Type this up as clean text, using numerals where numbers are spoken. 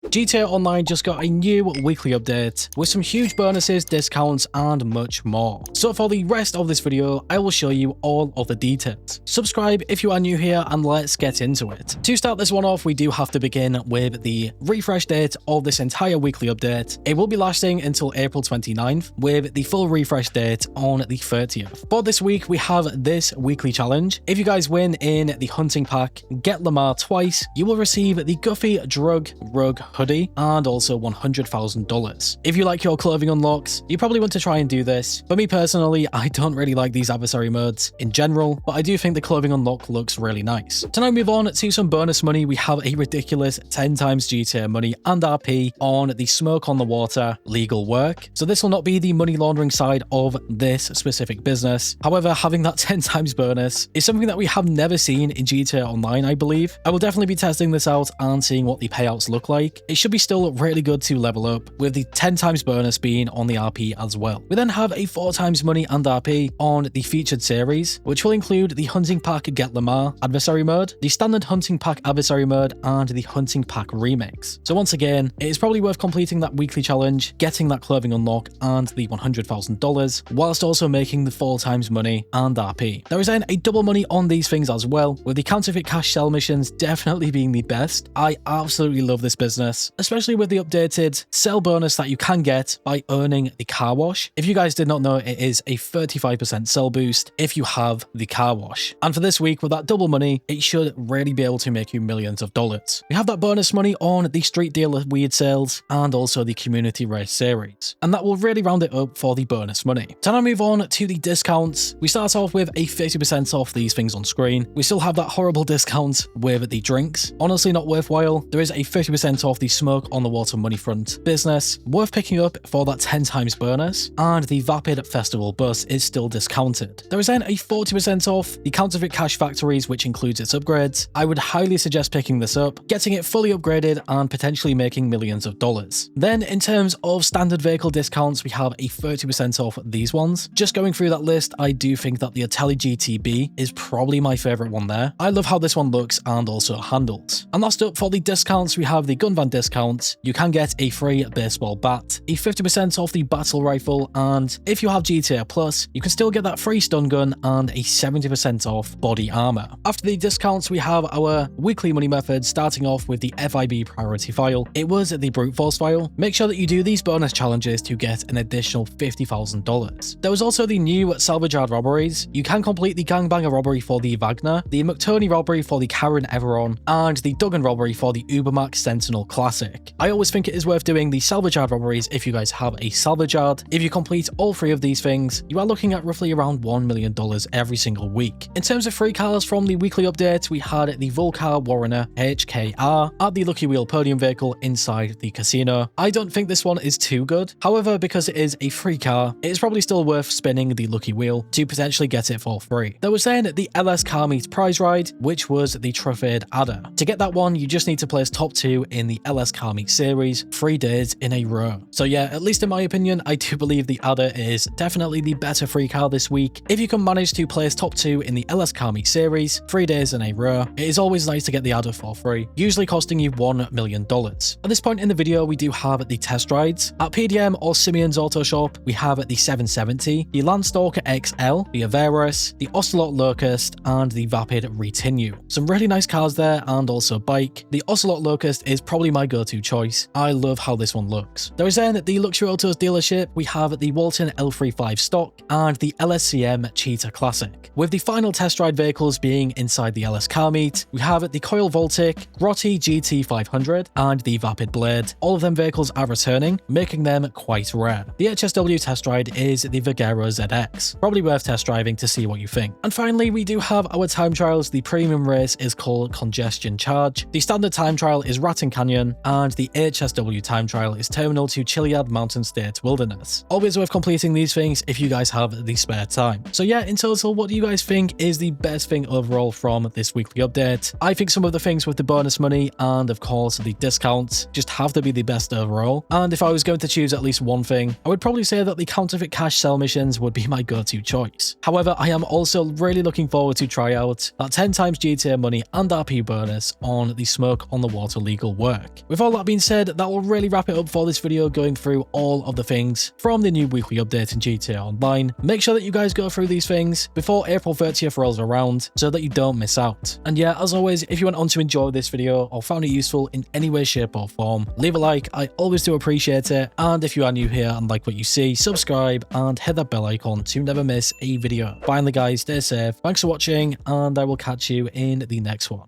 GTA Online just got a new weekly update with some huge bonuses, discounts, and much more. So for the rest of this video, I will show you all of the details. Subscribe if you are new here and let's get into it. To start this one off, we do have to begin with the refresh date of this entire weekly update. It will be lasting until April 29th with the full refresh date on the 30th. For this week, we have this weekly challenge. If you guys win in the hunting pack, get Lamar twice, you will receive the Guffy Drug Rug hoodie and also $100,000. If you like your clothing unlocks, you probably want to try and do this. For me personally, I don't really like these adversary modes in general, but I do think the clothing unlock looks really nice. To now move on to some bonus money, we have a ridiculous 10 times GTA money and RP on the Smoke on the Water legal work. So this will not be the money laundering side of this specific business. However, having that 10 times bonus is something that we have never seen in GTA Online, I believe. I will definitely be testing this out and seeing what the payouts look like. It should be still really good to level up, with the 10 times bonus being on the RP as well. We then have a 4 times money and RP on the featured series, which will include the Hunting Pack Get Lamar adversary mode, the standard Hunting Pack adversary mode, and the Hunting Pack remix. So once again, it is probably worth completing that weekly challenge, getting that clothing unlock and the $100,000, whilst also making the 4 times money and RP. There is then a double money on these things as well, with the counterfeit cash sell missions definitely being the best. I absolutely love this business, especially with the updated sell bonus that you can get by earning the car wash. If you guys did not know, it is a 35% sell boost if you have the car wash. And for this week, with that double money, it should really be able to make you millions of dollars. We have that bonus money on the street dealer weed sales and also the community race series. And that will really round it up for the bonus money. To now move on to the discounts, we start off with a 50% off these things on screen. We still have that horrible discount with the drinks. Honestly, not worthwhile. There is a 50% off the Smoke on the Water money front business, worth picking up for that 10 times bonus, and the Vapid Festival bus is still discounted. There is then a 40% off the counterfeit cash factories, which includes its upgrades. I would highly suggest picking this up, getting it fully upgraded and potentially making millions of dollars. Then in terms of standard vehicle discounts, we have a 30% off these ones. Just going through that list, I do think that the Atali GTB is probably my favorite one there. I love how this one looks and also handles. And last up for the discounts, we have the gun van discount. You can get a free baseball bat, a 50% off the battle rifle, and if you have GTA Plus, you can still get that free stun gun and a 70% off body armor. After the discounts, we have our weekly money method, starting off with the FIB priority file. It was the brute force file. Make sure that you do these bonus challenges to get an additional $50,000. There was also the new salvage yard robberies. You can complete the gangbanger robbery for the Wagner, the McToney robbery for the Karen Everon, and the Duggan robbery for the Ubermax Sentinel Classic. I always think it is worth doing the salvage yard robberies if you guys have a salvage yard. If you complete all 3 of these things, you are looking at roughly around $1 million every single week. In terms of free cars from the weekly update, we had the Volcar Warrener HKR at the Lucky Wheel podium vehicle inside the casino. I don't think this one is too good. However, because it is a free car, it is probably still worth spinning the Lucky Wheel to potentially get it for free. There was then the LS Car Meet prize ride, which was the Truffaut Adder. To get that one, you just need to place top 2 in the LS Car Meet series 3 days in a row. So yeah, at least in my opinion, I do believe the Adder is definitely the better free car this week. If you can manage to place top 2 in the LS Car Meet series 3 days in a row, it is always nice to get the Adder for free, usually costing you $1 million. At this point in the video, we do have the test rides. At PDM or Simeon's Auto Shop, we have the 770, the Landstalker XL, the Everest, the Ocelot Locust, and the Vapid Retinue. Some really nice cars there, and also bike. The Ocelot Locust is probably my go-to choice. I love how this one looks. There is then the Luxury Autos dealership. We have the Walton L35 stock and the LSCM Cheetah Classic. With the final test ride vehicles being inside the LS Car Meet, we have the Coil Voltic, Grotti GT500, and the Vapid Blade. All of them vehicles are returning, making them quite rare. The HSW test ride is the Vigero ZX. Probably worth test driving to see what you think. And finally, we do have our time trials. The premium race is called Congestion Charge. The standard time trial is Ratton Canyon, and the HSW time trial is Terminal to Chiliad Mountain State Wilderness. Always worth completing these things if you guys have the spare time. So yeah, in total, what do you guys think is the best thing overall from this weekly update? I think some of the things with the bonus money and of course the discounts just have to be the best overall. And if I was going to choose at least one thing, I would probably say that the counterfeit cash sell missions would be my go-to choice. However, I am also really looking forward to try out that 10 times GTA money and RP bonus on the Smoke on the Water legal work. week. With all that being said, that will really wrap it up for this video, going through all of the things from the new weekly update in GTA Online. Make sure that you guys go through these things before April 30th rolls around so that you don't miss out. And yeah, as always, if you went on to enjoy this video or found it useful in any way, shape or form, leave a like. I always do appreciate it. And if you are new here and like what you see, subscribe and hit that bell icon to never miss a video. Finally guys, stay safe, thanks for watching, and I will catch you in the next one.